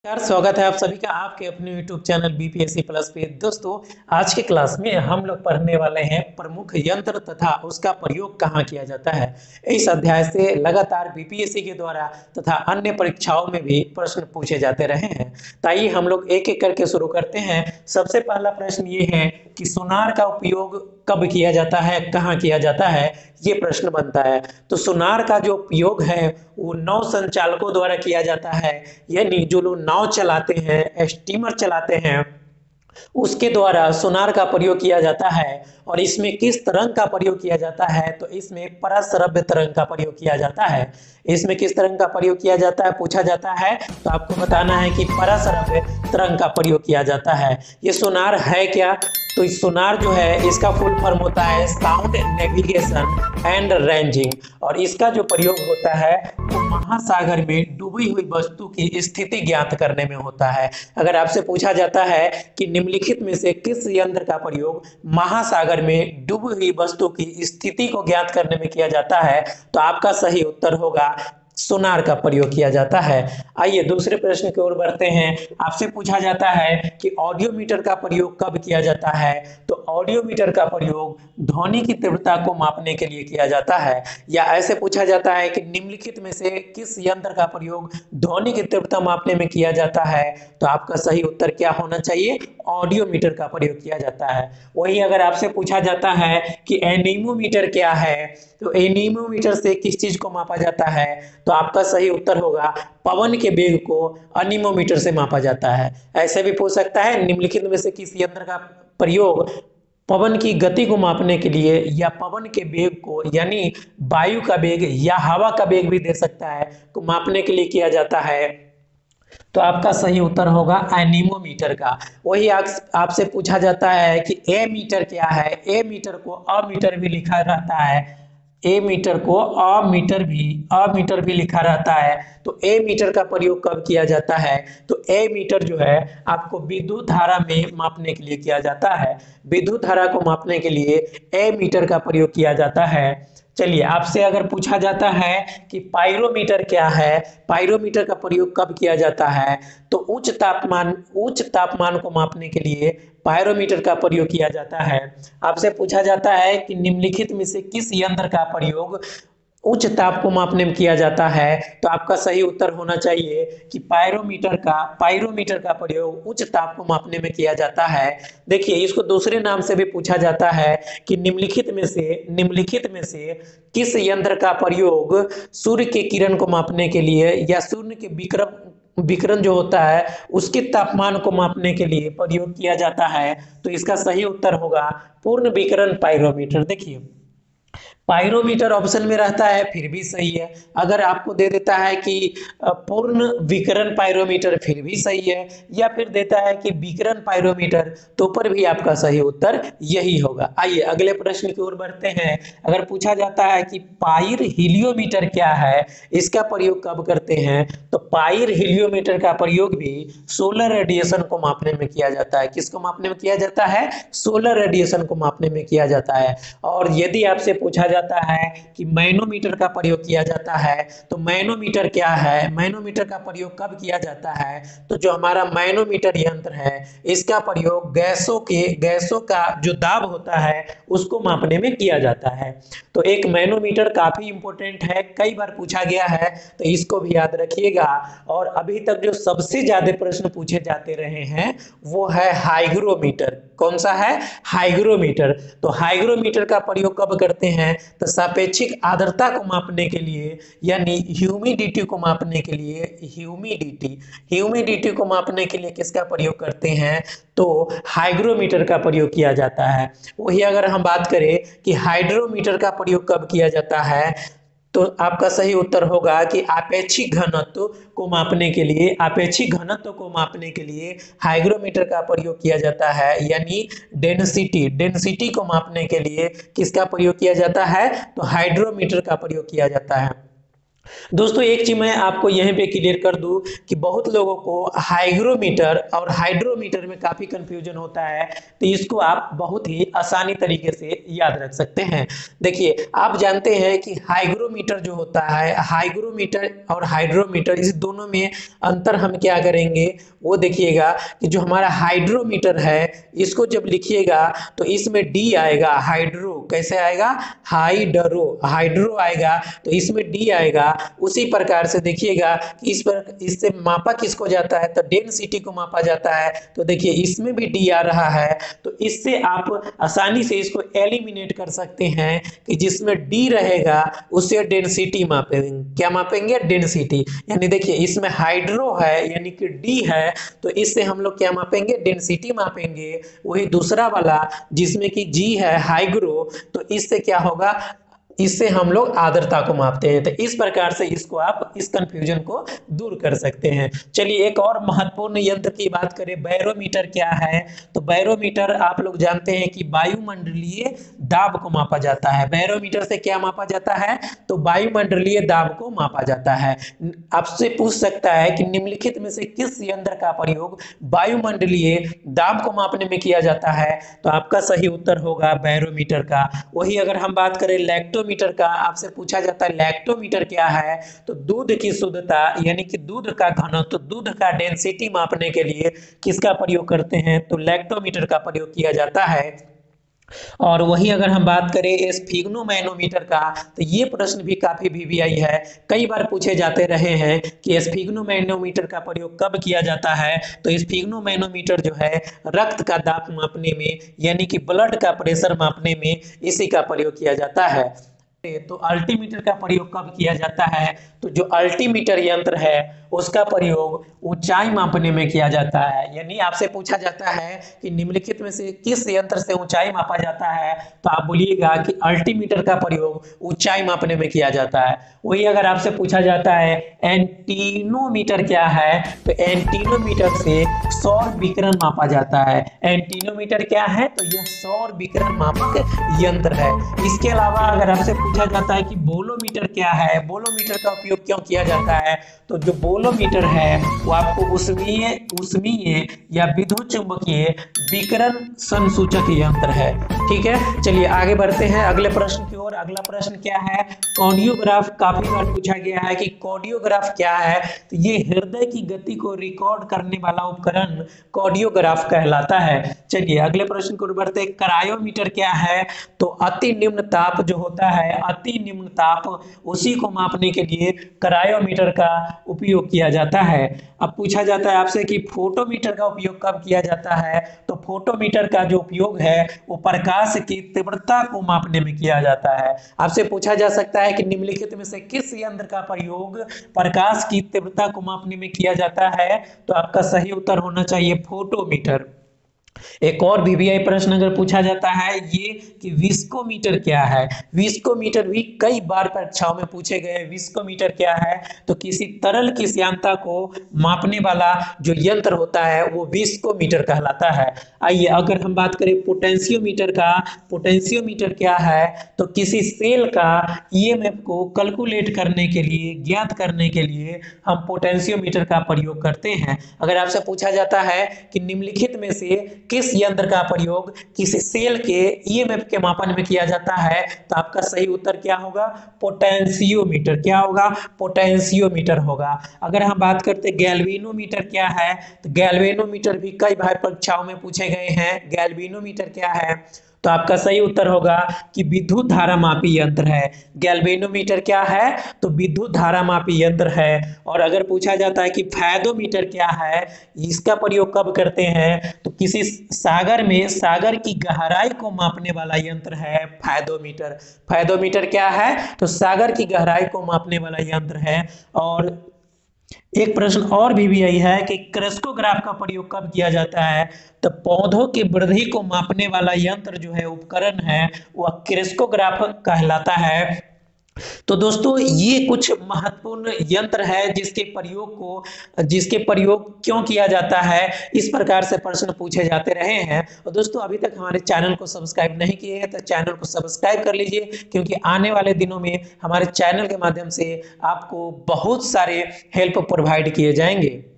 यार स्वागत है आप सभी का आपके अपने YouTube चैनल बीपीएससी प्लस पे। दोस्तों, आज के क्लास में हम लोग पढ़ने वाले हैं प्रमुख यंत्र तथा उसका प्रयोग कहाँ किया जाता है। इस अध्याय से लगातार बीपीएससी के द्वारा तथा अन्य परीक्षाओं में भी प्रश्न पूछे जाते रहे हैं। ताइए हम लोग एक एक करके शुरू करते हैं। सबसे पहला प्रश्न ये है कि सोनार का उपयोग कब किया जाता है, कहाँ किया जाता है, ये प्रश्न बनता है। तो सोनार का जो उपयोग है वो नौ संचालकों द्वारा किया जाता है, यानी जो लोग नाव चलाते हैं, स्टीमर चलाते हैं, उसके द्वारा सोनार का प्रयोग किया जाता है। और इसमें किस तरंग का प्रयोग किया जाता है, तो इसमें पराश्रव्य तरंग का प्रयोग किया जाता है। इसमें किस तरंग का प्रयोग किया जाता है पूछा जाता है, तो आपको बताना है कि पराश्रव्य तरंग का प्रयोग किया जाता है। ये सोनार है क्या, तो इस सोनार जो है इसका फुल फॉर्म होता है साउंड नेविगेशन एंड रेंजिंग। और इसका जो प्रयोग होता है वो महासागर में डूबी हुई वस्तु की स्थिति ज्ञात करने में होता है। अगर आपसे पूछा जाता है कि निम्नलिखित में से किस यंत्र का प्रयोग महासागर में डूबी हुई वस्तु की स्थिति को ज्ञात करने में किया जाता है, तो आपका सही उत्तर होगा सोनार का प्रयोग किया जाता है। आइए दूसरे प्रश्न की ओर बढ़ते हैं। आपसे पूछा जाता है कि ऑडियोमीटर का प्रयोग कब किया जाता है, तो ऑडियोमीटर का प्रयोग ध्वनि की तीव्रता को मापने के लिए किया जाता है। या ऐसे पूछा जाता है कि निम्नलिखित में से किस यंत्र का प्रयोग ध्वनि की तीव्रता मापने में किया जाता है, तो आपका सही उत्तर क्या होना चाहिए, ऑडियोमीटर का प्रयोग किया जाता है। वही अगर आपसे पूछा जाता है कि एनीमोमीटर क्या है, तो एनीमोमीटर से किस चीज को मापा जाता है, तो आपका सही उत्तर होगा पवन के वेग को अनीमोमीटर से मापा जाता है। ऐसे भी पूछ सकता है निम्नलिखित में से किस यंत्र का प्रयोग पवन की गति को मापने के लिए या पवन के वेग को, यानी वायु का वेग या हवा का वेग भी दे सकता है, को मापने के लिए किया जाता है, तो आपका सही उत्तर होगा एनीमोमीटर का। वही आपसे पूछा जाता है कि ए मीटर क्या है, ए मीटर को अमीटर भी लिखा रहता है, ए मीटर को अमीटर भी लिखा रहता है। तो ए मीटर का प्रयोग कब किया जाता है, तो ए मीटर जो है आपको विद्युत धारा में मापने के लिए किया जाता है। विद्युत धारा को मापने के लिए ए मीटर का प्रयोग किया जाता है। चलिए आपसे अगर पूछा जाता है कि पायरोमीटर क्या है, पायरोमीटर का प्रयोग कब किया जाता है, तो उच्च तापमान को मापने के लिए पायरोमीटर का प्रयोग किया जाता है। आपसे पूछा जाता है कि निम्नलिखित में से किस यंत्र का प्रयोग उच्च ताप को मापने में किया जाता है, तो आपका सही उत्तर होना चाहिए कि पायरोमीटर का प्रयोग उच्च ताप को मापने में किया जाता है। देखिए इसको दूसरे नाम से भी पूछा जाता है कि निम्नलिखित में से किस यंत्र का प्रयोग सूर्य के किरण को मापने के लिए या सूर्य के विकिरण जो होता है उसके तापमान को मापने के लिए प्रयोग किया जाता है, तो इसका सही उत्तर होगा पूर्ण विकिरण पायरोमीटर। देखिए पायरोमीटर ऑप्शन में रहता है फिर भी सही है, अगर आपको दे देता है कि पूर्ण विकिरण पायरोमीटर फिर भी सही है, या फिर देता है कि विकिरण पायरोमीटर, तो पर भी आपका सही उत्तर यही होगा। आइए अगले प्रश्न की ओर बढ़ते हैं। अगर पूछा जाता है कि पाइर हीलियोमीटर क्या है, इसका प्रयोग कब करते हैं, तो पाइर हीलियोमीटर का प्रयोग भी सोलर रेडिएशन को मापने में किया जाता है। किसको मापने में किया जाता है, सोलर रेडिएशन को मापने में किया जाता है। और यदि आपसे पूछा जाता है कि मैनोमीटर का प्रयोग किया जाता है, तो मैनोमीटर क्या है, मैनोमीटर का प्रयोग कब किया जाता है, तो जो हमारा मैनोमीटर यंत्र है इसका प्रयोग गैसों का जो दाब होता है उसको मापने में किया जाता है। तो एक मैनोमीटर काफी इंपॉर्टेंट है, कई बार पूछा गया है, तो इसको भी याद रखिएगा। और अभी तक जो सबसे ज्यादा प्रश्न पूछे जाते रहे हैं वो है हाइग्रोमीटर। कौन सा है, हाइग्रोमीटर। तो हाइग्रोमीटर का प्रयोग कब करते हैं, तो सापेक्षिक आर्द्रता को मापने के लिए, यानी ह्यूमिडिटी को मापने के लिए, ह्यूमिडिटी को मापने के लिए किसका प्रयोग करते हैं, तो हाइग्रोमीटर का प्रयोग किया जाता है। वही अगर हम बात करें कि हाइड्रोमीटर का प्रयोग कब किया जाता है, तो आपका सही उत्तर होगा कि आपेक्षिक घनत्व को मापने के लिए हाइग्रोमीटर का प्रयोग किया जाता है, यानी डेंसिटी को मापने के लिए किसका प्रयोग किया जाता है, तो हाइड्रोमीटर का प्रयोग किया जाता है। दोस्तों एक चीज मैं आपको यहीं पे क्लियर कर दूं कि बहुत लोगों को हाइग्रोमीटर और हाइड्रोमीटर में काफी कंफ्यूजन होता है, तो इसको आप बहुत ही आसानी तरीके से याद रख सकते हैं। देखिए आप जानते हैं कि हाइग्रोमीटर जो होता है, हाइग्रोमीटर और हाइड्रोमीटर इस दोनों में अंतर हम क्या करेंगे, वो देखिएगा कि जो हमारा हाइड्रोमीटर है इसको जब लिखिएगा तो इसमें डी आएगा, हाइड्रो कैसे आएगा, हाइड्रो, हाइड्रो आएगा तो इसमें डी आएगा। उसी प्रकार से देखिएगा कि इस पर इससे मापा किसको जाता है, तो डेंसिटी को मापा जाता है। तो देखिए इसमें भी डी आ रहा है, तो इससे आप आसानी से इसको एलिमिनेट कर सकते हैं कि जिसमें डी रहेगा उससे डेंसिटी मापेंगे। क्या मापेंगे, डेंसिटी। यानी देखिए इसमें हाइड्रो है यानी कि डी है, तो इससे हम लोग क्या मापेंगे, डेंसिटी मापेंगे। वही दूसरा वाला जिसमें कि जी है, हाइग्रो, तो इससे क्या होगा, इससे हम लोग आर्द्रता को मापते हैं। तो इस प्रकार से इसको आप इस कंफ्यूजन को दूर कर सकते हैं। चलिए एक और महत्वपूर्ण यंत्र की बात करें, बैरोमीटर क्या है। तो बैरोमीटर आप लोग जानते हैं कि वायुमंडलीय दाब को मापा जाता है। बैरोमीटर से क्या मापा जाता है, तो वायुमंडलीय दाब को मापा जाता है। आपसे पूछ सकता है कि निम्नलिखित में से किस यंत्र का प्रयोग वायुमंडलीय दाब को मापने में किया जाता है, तो आपका सही उत्तर होगा बैरोमीटर का। वही अगर हम बात करें लैक्टोमीटर का, आपसे पूछा जाता है लैक्टोमीटर क्या है, तो दूध की शुद्धता यानी कि दूध का घनत्व, तो दूध का डेंसिटी मापने के लिए किसका प्रयोग करते हैं, तो लैक्टोमीटर का प्रयोग किया जाता है। और वही अगर हम बात करें स्फिग्नोमैनोमीटर का, तो ये प्रश्न भी काफी वीवीआई है, कई बार पूछे जाते रहे हैं कि स्फिग्नोमैनोमीटर का प्रयोग कब किया जाता है। तो स्फिग्नोमैनोमीटर जो है रक्त का दाब मापने में यानी कि ब्लड का प्रेशर मापने में इसी का प्रयोग किया जाता है। तो अल्टीमीटर का प्रयोग कब किया जाता है, तो जो अल्टीमीटर यंत्र है उसका प्रयोग ऊंचाई मापने में किया जाता है। यानी आपसे पूछा जाता है कि निम्नलिखित में से किस यंत्र से ऊंचाई मापा जाता है, तो आप बोलिएगा कि अल्टीमीटर का प्रयोग ऊंचाई मापने में किया जाता है। वही अगर आपसे पूछा जाता है एंटीनोमीटर क्या है, तो एंटीनोमीटर से सौर विकिरण मापा जाता है। एंटीनोमीटर क्या है, तो यह सौर विकिरण मापक यंत्र है। इसके अलावा अगर आपसे पूछा जाता है कि बोलोमीटर क्या है, बोलोमीटर का उपयोग क्यों किया जाता है, तो जो बोलोमीटर है वो आपको उष्मीय या विद्युत चुंबकीय विकिरण संसूचक यंत्र है। ठीक है, चलिए आगे बढ़ते हैं अगले प्रश्न की ओर। अगला प्रश्न क्या है, कार्डियोग्राफ। काफी बार पूछा गया है कि कार्डियोग्राफ क्या है, तो ये हृदय की गति को रिकॉर्ड करने वाला उपकरण कार्डियोग्राफ कहलाता है। चलिए अगले प्रश्न को बढ़ते हैं, क्रायोमीटर क्या है, तो अति निम्न ताप जो होता है, अति निम्न ताप, उसी को मापने के लिए क्रायोमीटर का उपयोग किया जाता है। अब पूछा जाता है आपसे कि फोटोमीटर का उपयोग कब किया जाता है, तो फोटोमीटर का जो उपयोग है वो प्रकाश की तीव्रता को मापने में किया जाता है। आपसे पूछा जा सकता है कि निम्नलिखित में से किस यंत्र का प्रयोग प्रकाश की तीव्रता को मापने में किया जाता है, तो आपका सही उत्तर होना चाहिए फोटोमीटर। एक और वीवीआई प्रश्न अगर पूछा जाता है ये कि विस्कोमीटर क्या है। विस्कोमीटर भी कई बार परीक्षाओं में पूछे गए। विस्कोमीटर क्या है, तो किसी तरल की श्यानता को मापने वाला जो यंत्र होता है वो विस्कोमीटर कहलाता है। आइए अगर हम बात करें पोटेंशियोमीटर का, पोटेंशियोमीटर क्या है, तो किसी सेल का ईएमएफ को कैलकुलेट करने के लिए, ज्ञात करने के लिए हम पोटेंशियोमीटर का प्रयोग करते हैं। अगर आपसे पूछा जाता है कि निम्नलिखित में से किस यंत्र का प्रयोग किसी सेल के ईएमएफ के मापन में किया जाता है, तो आपका सही उत्तर क्या होगा, पोटेंशियोमीटर। क्या होगा, पोटेंशियोमीटर होगा। अगर हम बात करते हैं गैल्वेनोमीटर क्या है, तो गैल्वेनोमीटर भी कई बार परीक्षाओं में पूछे गए हैं। गैल्वेनोमीटर क्या है, तो आपका सही उत्तर होगा कि विद्युत धारा मापी यंत्र है। गैल्वेनोमीटर क्या है, तो विद्युत धारा मापी यंत्र है। और अगर पूछा जाता है कि फैदोमीटर क्या है, इसका प्रयोग कब करते हैं, तो किसी सागर में सागर की गहराई को मापने वाला यंत्र है फैदोमीटर। फैदोमीटर क्या है, तो सागर की गहराई को मापने वाला यंत्र है। और एक प्रश्न और भी यही है कि क्रेस्कोग्राफ का प्रयोग कब किया जाता है, तो पौधों की वृद्धि को मापने वाला यंत्र जो है, उपकरण है, वह क्रेस्कोग्राफ कहलाता है। तो दोस्तों ये कुछ महत्वपूर्ण यंत्र है जिसके प्रयोग क्यों किया जाता है, इस प्रकार से प्रश्न पूछे जाते रहे हैं। और दोस्तों अभी तक हमारे चैनल को सब्सक्राइब नहीं किए हैं तो चैनल को सब्सक्राइब कर लीजिए, क्योंकि आने वाले दिनों में हमारे चैनल के माध्यम से आपको बहुत सारे हेल्प प्रोवाइड किए जाएंगे।